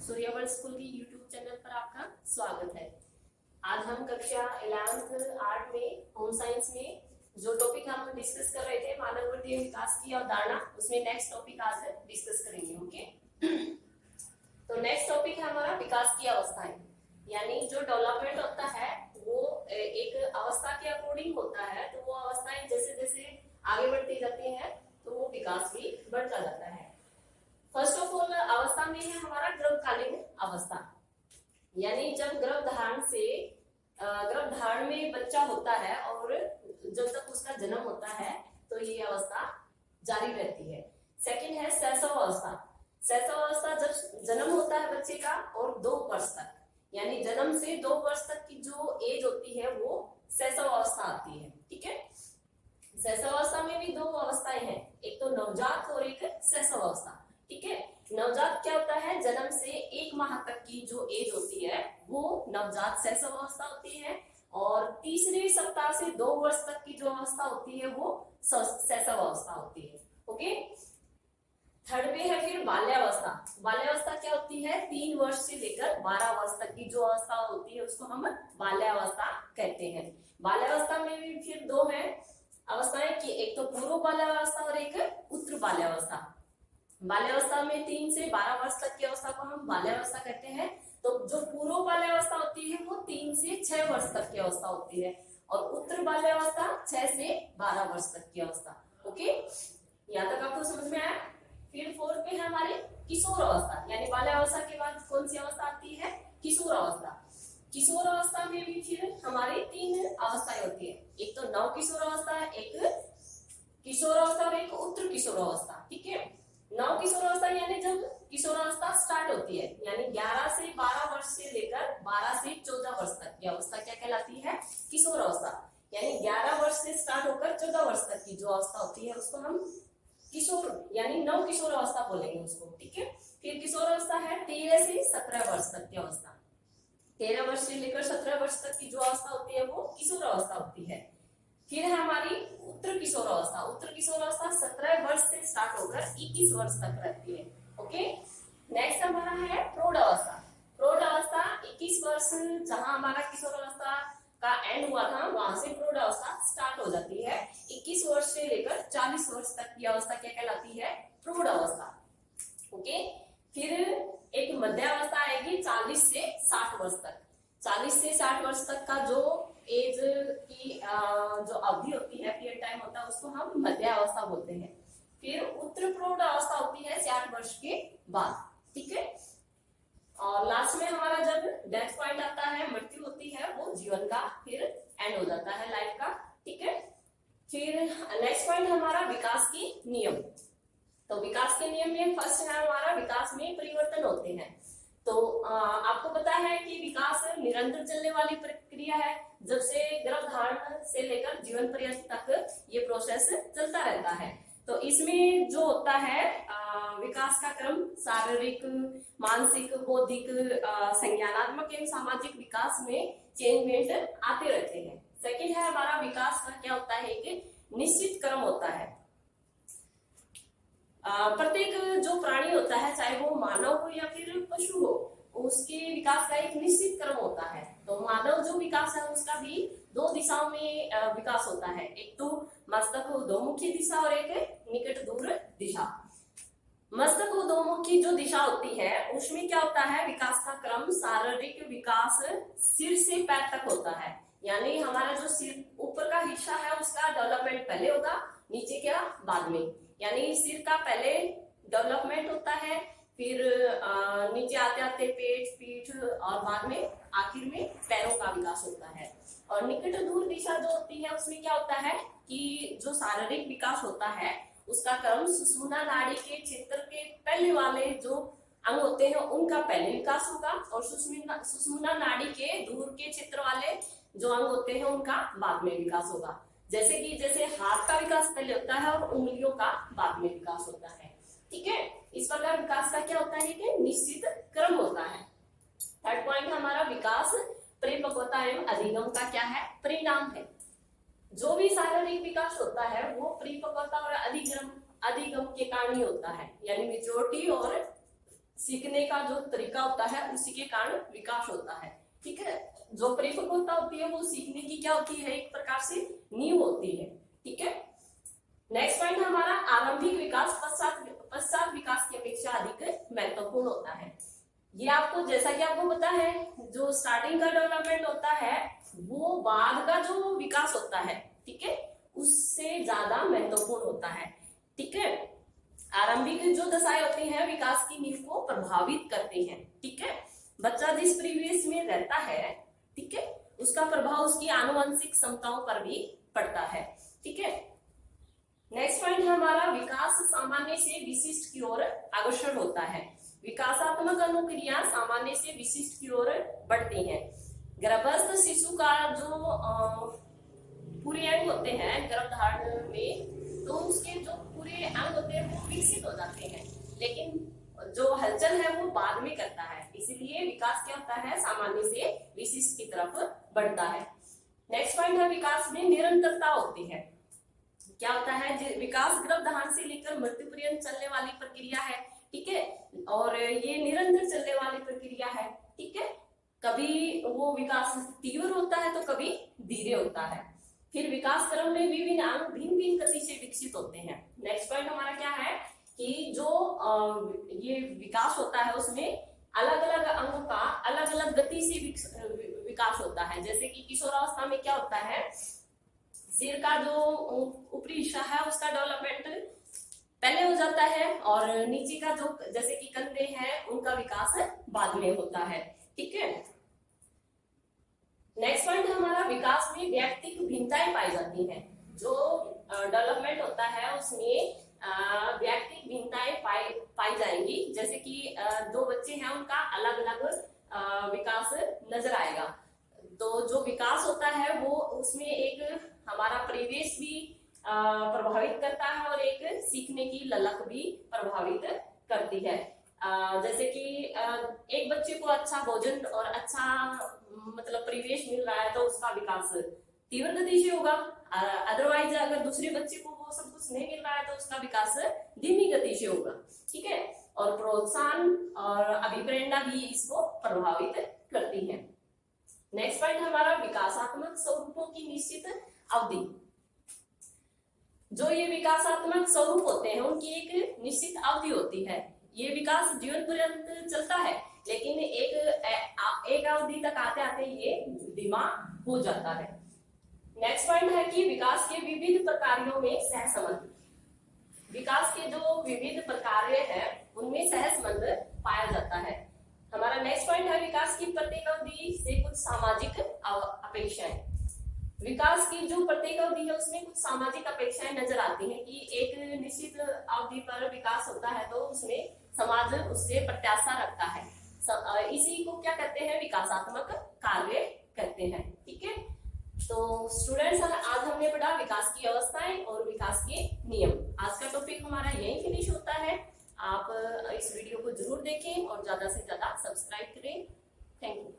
सूर्यवर्ल school की YouTube channel पर आपका स्वागत है। आज हम कक्षा 11th आर्ट में होम साइंस में जो टॉपिक हम डिस्कस कर रहे थे मानव वृद्धि विकास की अवधारणा, उसमें नेक्स्ट टॉपिक आज डिस्कस करेंगे। ओके, तो नेक्स्ट टॉपिक है हमारा विकास की अवस्थाएं, यानी जो डेवलपमेंट होता है वो एक अवस्था के अकॉर्डिंग होता है। तो वो अवस्थाएं जैसे जैसे आगे बढ़ती जाती है तो वो विकास भी बढ़ता जाता है। फर्स्ट ऑफ ऑल अवस्था में है हमारा गर्भकालीन अवस्था, यानी जब गर्भधारण में बच्चा होता है और जब तक उसका जन्म होता है तो ये अवस्था जारी रहती है। सेकंड है शैशव अवस्था। शैशव अवस्था जब जन्म होता है बच्चे का और 2 वर्ष तक, यानी जन्म से 2 वर्ष तक की जो एज होती है वो शैशव अवस्था आती है। ठीक है, शैशव अवस्था में भी 2 अवस्थाएं हैं, एक तो नवजात और एक शैशव अवस्था। ठीक है, नवजात क्या होता है, जन्म से 1 माह तक की जो एज होती है वो नवजात शैशव अवस्था होती है, और तीसरे सप्ताह से 2 वर्ष तक की जो अवस्था होती है वो शैशव अवस्था होती है। ओके, थर्ड पे है फिर बाल्यावस्था। बाल्यावस्था क्या होती है, 3 वर्ष से लेकर 12 वर्ष तक की जो अवस्था होती है उसको हम बाल्यावस्था कहते हैं। बाल्यावस्था में भी फिर 2 है अवस्थाएं की, एक तो पूर्व बाल्यावस्था और एक उत्तर बाल्यावस्था। बाल्यावस्था में 3 से 12 वर्ष तक की अवस्था को हम बाल्यावस्था कहते हैं। तो जो पूर्व बाल्यावस्था होती है वो 3 से 6 वर्ष तक की अवस्था होती है, और उत्तर बाल्यावस्था 6 से 12 वर्ष तक की अवस्था। ओके, यहाँ तक आपको समझ में आया। फिर फोर्थ पे है हमारी किशोर अवस्था, यानी बाल्यावस्था के बाद कौन सी अवस्था आती है, किशोर अवस्था। किशोर अवस्था में भी फिर हमारी 3 अवस्थाएं होती है, एक तो नव किशोर अवस्था, एक किशोर अवस्था और एक उत्तर किशोर अवस्था। ठीक है, नव किशोर अवस्था यानी जब किशोर अवस्था स्टार्ट होती है, यानी 11 से 12 वर्ष से लेकर 12 से 14 वर्ष तक की अवस्था क्या कहलाती है, किशोर अवस्था। यानी 11 वर्ष से स्टार्ट होकर 14 वर्ष तक की जो अवस्था होती है उसको हम किशोर यानी नव किशोर अवस्था बोलेंगे उसको। ठीक है, फिर किशोर अवस्था है 13 से 17 वर्ष तक की अवस्था। 13 वर्ष से लेकर 17 वर्ष तक की जो अवस्था होती है वो किशोर अवस्था होती है। फिर है हमारी उत्तर किशोर अवस्था। उत्तर किशोर अवस्था 17 वर्ष से स्टार्ट होकर 21 वर्ष तक रहती है। ओके, नेक्स्ट हमारा है प्रौढ़ अवस्था। प्रौढ़ अवस्था 21 वर्ष, जहां हमारा किशोर अवस्था का एंड हुआ था वहां से प्रौढ़ अवस्था स्टार्ट हो जाती है। 21 वर्ष से लेकर 40 वर्ष तक की अवस्था क्या कहलाती है, प्रौढ़ अवस्था। ओके, फिर एक मध्य अवस्था आएगी 40 से 60 वर्ष तक। 40 से 60 वर्ष तक का जो एज की जो अवधि होती है, पीरियड टाइम होता है, उसको हम मध्य अवस्था बोलते हैं। फिर उत्तर प्रौढ़ अवस्था होती है 60 वर्ष के बाद। ठीक है, और लास्ट में हमारा जब डेथ पॉइंट आता है, मृत्यु होती है, वो जीवन का फिर एंड हो जाता है, लाइफ का। ठीक है, फिर नेक्स्ट पॉइंट हमारा विकास की नियम। तो विकास के नियम में फर्स्ट है हमारा विकास में परिवर्तन होते हैं। तो आपको पता है कि विकास निरंतर चलने वाली प्रक्रिया है, जब से गर्भधारण से लेकर जीवन पर्यंत तक ये प्रोसेस चलता रहता है। तो इसमें जो होता है विकास का क्रम शारीरिक, मानसिक, बौद्धिक, संज्ञानात्मक एवं सामाजिक विकास में चेंजमेंट आते रहते हैं। सेकंड है हमारा विकास का क्या होता है, एक निश्चित क्रम होता है। प्रत्येक जो प्राणी होता है, चाहे वो मानव हो या फिर पशु हो, उसके विकास का एक निश्चित क्रम होता है। तो मानव जो विकास है उसका भी 2 दिशाओं में विकास होता है, एक तो मस्तक उर्ध्वमुखी दिशा और एक निकट दूर दिशा। मस्तक उर्ध्वमुखी जो दिशा होती है उसमें क्या होता है, विकास का क्रम शारीरिक विकास सिर से पैर तक होता है, यानी हमारा जो सिर ऊपर का हिस्सा है उसका डेवलपमेंट पहले होगा, नीचे क्या बाद में। यानी सिर का पहले डेवलपमेंट होता है, फिर नीचे आते आते पेट, पीठ, और बाद में आखिर में पैरों का विकास होता है। और निकट दूर दिशा जो होती है उसमें क्या होता है कि जो शारीरिक विकास होता है उसका क्रम सुषुम्ना नाड़ी के क्षेत्र के पहले वाले जो अंग होते हैं उनका पहले विकास होगा, और सुषुम्ना नाड़ी के दूर के क्षेत्र वाले जो अंग होते हैं उनका बाद में विकास होगा। जैसे हाथ का विकास पहले होता है और उंगलियों का बाद में विकास होता है। ठीक है, इस प्रकार विकास का क्या होता है कि निश्चित क्रम होता है। थर्ड पॉइंट हमारा विकास परिपक्वता एवं अधिगम का क्या है, परिणाम है। जो भी शारीरिक विकास होता है वो परिपक्वता और अधिगम के कारण ही होता है, यानी मेच्योरिटी और सीखने का जो तरीका होता है उसी के कारण विकास होता है। ठीक है, जो परिपक्वता होती है वो सीखने की क्या होती है, एक प्रकार से नींव होती है। ठीक है, नेक्स्ट पॉइंट हमारा आरंभिक विकास पश्चात विकास की अपेक्षा अधिक महत्वपूर्ण होता है। ये आपको, जैसा कि आपको पता है, जो स्टार्टिंग का डेवलपमेंट होता है वो बाद का जो विकास होता है, ठीक है, उससे ज्यादा महत्वपूर्ण होता है। ठीक है, आरंभिक जो दशाएं होती हैं विकास की नींव को प्रभावित करती हैं। ठीक है, बच्चा जिस परिवेश में रहता है, ठीक है, उसका प्रभाव उसकी आनुवंशिक क्षमताओं पर भी पड़ता है। ठीक है, नेक्स्ट पॉइंट है हमारा विकास सामान्य से विशिष्ट की ओर अग्रसर होता है। विकासात्मक अनुक्रिया सामान्य से विशिष्ट की ओर बढ़ती हैं। गर्भस्थ शिशु का जो पूरे अंग होते हैं गर्भधारण में, तो उसके जो पूरे अंग होते हैं वो विकसित हो जाते हैं, लेकिन जो हलचल है वो बाद में करता है। इसीलिए विकास क्या होता है, सामान्य से विशिष्ट की तरफ बढ़ता है। नेक्स्ट पॉइंट है विकास में निरंतरता होती है। क्या होता है, विकास गर्भधारण से लेकर मृत्यु पर्यंत चलने वाली प्रक्रिया है। ठीक है, और ये निरंतर चलने वाली प्रक्रिया है। ठीक है, कभी वो विकास तीव्र होता है तो कभी धीरे होता है। फिर विकास क्रम में विभिन्न अंग भिन्न भिन्न गति से विकसित होते हैं। नेक्स्ट पॉइंट हमारा क्या है कि जो ये विकास होता है उसमें अलग अलग अंगों का अलग अलग गति से विकास होता है। जैसे कि किशोरावस्था में क्या होता है, सिर का जो ऊपरी हिस्सा है उसका डेवलपमेंट पहले हो जाता है और नीचे का जो जैसे कि कंधे हैं उनका विकास बाद में होता है। ठीक है, नेक्स्ट पॉइंट हमारा विकास में व्यक्तिगत भिन्नताएं पाई जाती हैं। जो डेवलपमेंट होता है उसमें व्यक्तिगत भिन्नताएं पाई जाएंगी। जैसे कि दो बच्चे हैं उनका अलग अलग विकास नजर आएगा। तो जो विकास होता है वो उसमें एक हमारा परिवेश भी प्रभावित करता है और एक सीखने की ललक भी प्रभावित करती है। जैसे कि एक बच्चे को अच्छा भोजन और अच्छा मतलब परिवेश मिल रहा है तो उसका विकास तीव्र गति से होगा। अदरवाइज अगर दूसरे बच्चे को वो सब कुछ नहीं मिल रहा है तो उसका विकास धीमी गति से होगा। ठीक है, और प्रोत्साहन और अभिप्रेरणा भी इसको प्रभावित करती है। नेक्स्ट पॉइंट हमारा विकासात्मक स्वरूपों की निश्चित अवधि। जो ये विकासात्मक स्वरूप होते हैं उनकी एक निश्चित अवधि होती है। ये विकास जीवन पर्यंत चलता है, लेकिन एक अवधि तक आते आते ये धीमा हो जाता है। नेक्स्ट पॉइंट है कि विकास के विविध प्रकारों में सहसंबंध। विकास के जो विविध प्रकार हैं उनमें सहसंबंध पाया जाता है। हमारा नेक्स्ट पॉइंट है विकास की प्रत्येक अवधि से कुछ सामाजिक अपेक्षाएं। विकास की जो प्रत्येक अवधि है उसमें कुछ सामाजिक अपेक्षाएं नजर आती हैं कि एक निश्चित अवधि पर विकास होता है तो उसमें समाज उससे प्रत्याशा रखता है। इसी को क्या कहते हैं, विकासात्मक कार्य कहते हैं। ठीक है, तो स्टूडेंट्स आज हमने पढ़ा विकास की अवस्थाएं और विकास के नियम। आज का टॉपिक हमारा यही फिनिश होता है। आप इस वीडियो को जरूर देखें और ज्यादा से ज्यादा सब्सक्राइब करें। Thank you.